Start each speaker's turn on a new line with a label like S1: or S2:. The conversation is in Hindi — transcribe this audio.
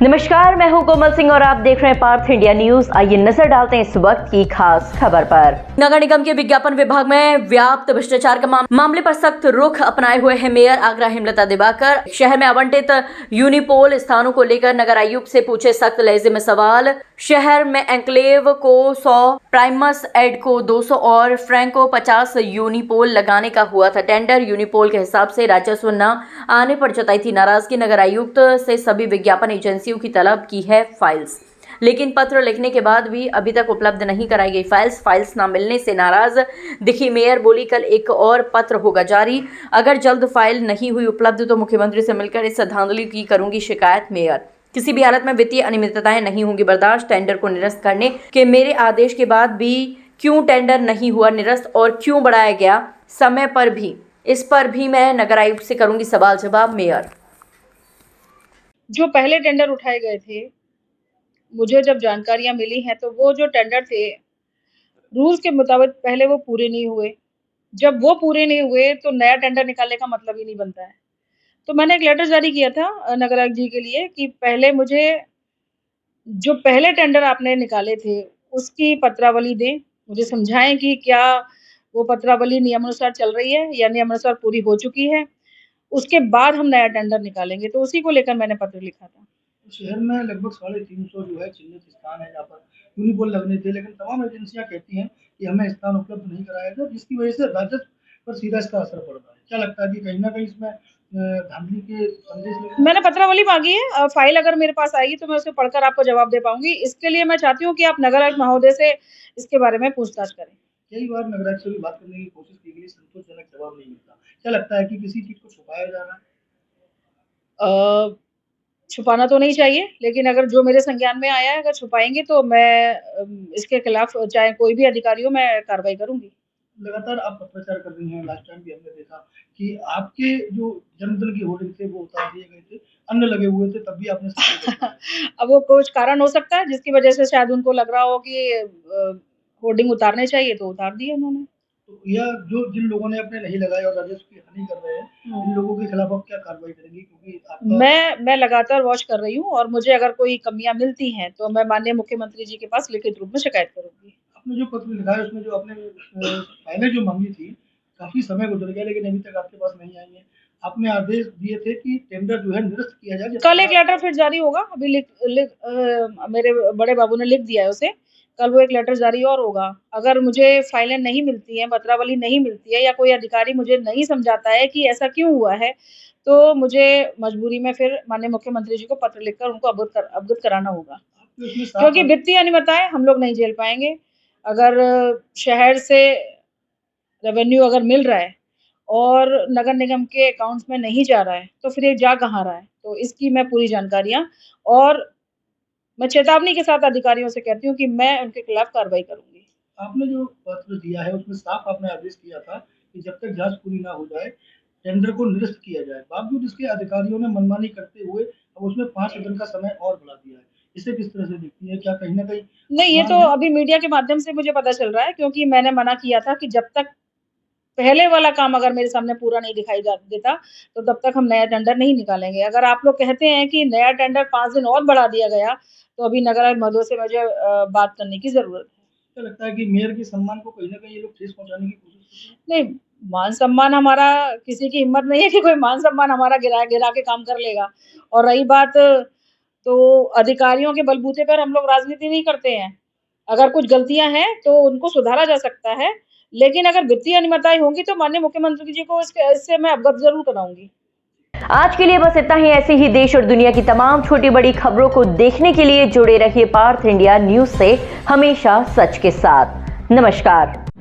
S1: नमस्कार, मैं हूं कोमल सिंह और आप देख रहे हैं पार्थ इंडिया न्यूज। आइए नजर डालते हैं इस वक्त की खास खबर पर। नगर निगम के विज्ञापन विभाग में व्याप्त भ्रष्टाचार का मामले पर सख्त रुख अपनाए हुए हैं मेयर आगरा हेमलता दिवाकर। शहर में आवंटित यूनिपोल स्थानों को लेकर नगर आयुक्त से पूछे सख्त लहजे में सवाल। शहर में एन्क्लेव को 100, प्राइमस एड को 200 और फ्रैंको 50 यूनिपोल लगाने का हुआ था टेंडर। यूनिपोल के हिसाब से राजस्व न आने पर जताई थी नाराजगी। नगर आयुक्त से सभी विज्ञापन एजेंसियों की तलब की है फाइल्स, लेकिन पत्र लिखने के बाद भी अभी तक उपलब्ध नहीं कराई गई फाइल्स ना मिलने से नाराज दिखी मेयर। बोली कल एक और पत्र होगा जारी, अगर जल्द फाइल नहीं हुई उपलब्ध तो मुख्यमंत्री से मिलकर इस धांधली की करूंगी शिकायत। मेयर, किसी भी हालत में वित्तीय अनियमितताएं नहीं होंगी बर्दाश्त। टेंडर को निरस्त करने के मेरे आदेश के बाद भी क्यों टेंडर नहीं हुआ निरस्त और क्यों बढ़ाया गया समय पर भी, इस पर भी मैं नगर आयुक्त से करूंगी सवाल जवाब। मेयर,
S2: जो पहले टेंडर उठाए गए थे, मुझे जब जानकारियां मिली हैं तो वो जो टेंडर थे रूल्स के मुताबिक पहले वो पूरे नहीं हुए। जब वो पूरे नहीं हुए तो नया टेंडर निकालने का मतलब ही नहीं बनता है। तो मैंने एक लेटर जारी किया था नगर आयुक्त जी के लिए कि पहले मुझे जो पहले टेंडर आपने निकाले थे उसकी पत्रावली दें, मुझे समझाएं कि क्या वो पत्रावली नियमानुसार चल रही है या नियमानुसार पूरी हो चुकी है, उसके बाद हम नया टेंडर निकालेंगे। तो उसी को लेकर मैंने पत्र लिखा था।
S3: शहर में लगभग 350 जो है चिन्हित स्थान है जहाँ पर यूनिपोल लगने थे, लेकिन तमाम एजेंसियां कहती हैं कि हमें स्थान उपलब्ध नहीं कराया था, जिसकी वजह से राजस्व पर सीधा इसका असर पड़ रहा है। क्या लगता है कि कहीं ना कहीं इसमें धांधली के संदेश
S2: मैंने पत्रावली मांगी है, फाइल अगर मेरे पास आएगी तो मैं उसे पढ़कर आपको जवाब दे पाऊंगी। इसके लिए मैं चाहती हूँ कि आप नगर आयुक्त महोदय से इसके बारे में पूछताछ करें।
S3: कई बार नगर आयुक्त से भी बात करने की कोशिश की गई, संतोषजनक जवाब नहीं मिलता। क्या लगता है कि किसी चीज को छुपाया जा रहा है?
S2: छुपाना तो नहीं चाहिए, लेकिन अगर जो मेरे संज्ञान में आया है अगर छुपाएंगे तो मैं इसके खिलाफ चाहे कोई भी अधिकारी हो मैं कार्रवाई करूंगी।
S3: लगातार आप पत्रचार कर रही हैं, लास्ट टाइम भी हमने देखा कि आपके जो जन्मदिन की होर्डिंग थे वो उतार दिए गए थे, अन्य लगे हुए थे, तब भी आपने
S2: अब वो कुछ कारण हो सकता है जिसकी वजह से शायद उनको लग रहा हो कि होर्डिंग उतारने चाहिए तो उतार दिए उन्होंने।
S3: तो या जो जिन लोगों ने अपने नहीं लगाए और राजस्व की हानि कर रहे हैं, इन लोगों के खिलाफ आप क्या कार्रवाई करेंगी? क्योंकि आपका
S2: मैं लगातार वॉच कर रही हूँ और मुझे अगर कोई कमियां मिलती हैं तो मैं माननीय मुख्यमंत्री जी के पास लिखित रूप में शिकायत करूंगी।
S3: आपने जो पत्र लिखा है उसमें जो आपने पहले जो मांगी थी, काफी समय गुजर गया लेकिन अभी तक आपके पास नहीं आई है। आपने आदेश दिए थे कि टेंडर जो है निरस्त किया जाए।
S2: कल एक लेटर फिर जारी होगा, अभी मेरे बड़े बाबू ने लिख दिया है उसे, कल वो एक लेटर जारी और होगा। अगर मुझे फाइलें नहीं मिलती हैं, पत्रावली नहीं मिलती है या कोई अधिकारी मुझे नहीं समझाता है कि ऐसा क्यों हुआ है, तो मुझे मजबूरी में फिर माननीय मुख्यमंत्री जी को पत्र लिखकर उनको अवगत कराना होगा, क्योंकि वित्तीय अनियमितताएं हम लोग नहीं झेल पाएंगे। अगर शहर से रेवेन्यू अगर मिल रहा है और नगर निगम के अकाउंट्स में नहीं जा रहा है तो फिर ये जा कहाँ रहा है, तो इसकी मैं पूरी जानकारियां और मैं चेतावनी के साथ अधिकारियों से कहती हूँ कि मैं उनके खिलाफ कार्रवाई करूंगी।
S3: आपने जो पत्र दिया है उसमें साफ आपने आदेश किया था कि जब तक जांच पूरी ना हो जाए टेंडर को निरस्त किया जाए। बावजूद इसके अधिकारियों ने मनमानी करते हुए अब उसमें 5 दिन का समय और बढ़ा दिया है। इसे किस तरह से देखती है? क्या कहीं ना कहीं
S2: नहीं, ये तो अभी मीडिया के माध्यम से मुझे पता चल रहा है, क्योंकि मैंने मना किया था कि जब तक पहले वाला काम अगर मेरे सामने पूरा नहीं दिखाई देता तो तब तक हम नया टेंडर नहीं निकालेंगे। अगर आप लोग कहते हैं कि नया टेंडर 5 दिन और बढ़ा दिया गया तो अभी नगर आयुक्त महोदय से मुझे बात करने की जरूरत है।
S3: क्या लगता है कि मेयर के सम्मान को कहीं ना कहीं ये लोग ठेस पहुंचाने की कोशिश करते हैं?
S2: नहीं, मान सम्मान हमारा, किसी की हिम्मत नहीं है कि कोई मान सम्मान हमारा गिरा गिरा के काम कर लेगा। और रही बात तो अधिकारियों के बलबूते पर हम लोग राजनीति नहीं करते हैं। अगर कुछ गलतियां हैं तो उनको सुधारा जा सकता है, लेकिन अगर वित्तीय अनियमितताएं होंगी तो माननीय मुख्यमंत्री जी को इससे मैं अवगत जरूर कराऊंगी।
S1: आज के लिए बस इतना ही। ऐसे ही देश और दुनिया की तमाम छोटी बड़ी खबरों को देखने के लिए जुड़े रहिए पार्थ इंडिया न्यूज से, हमेशा सच के साथ। नमस्कार।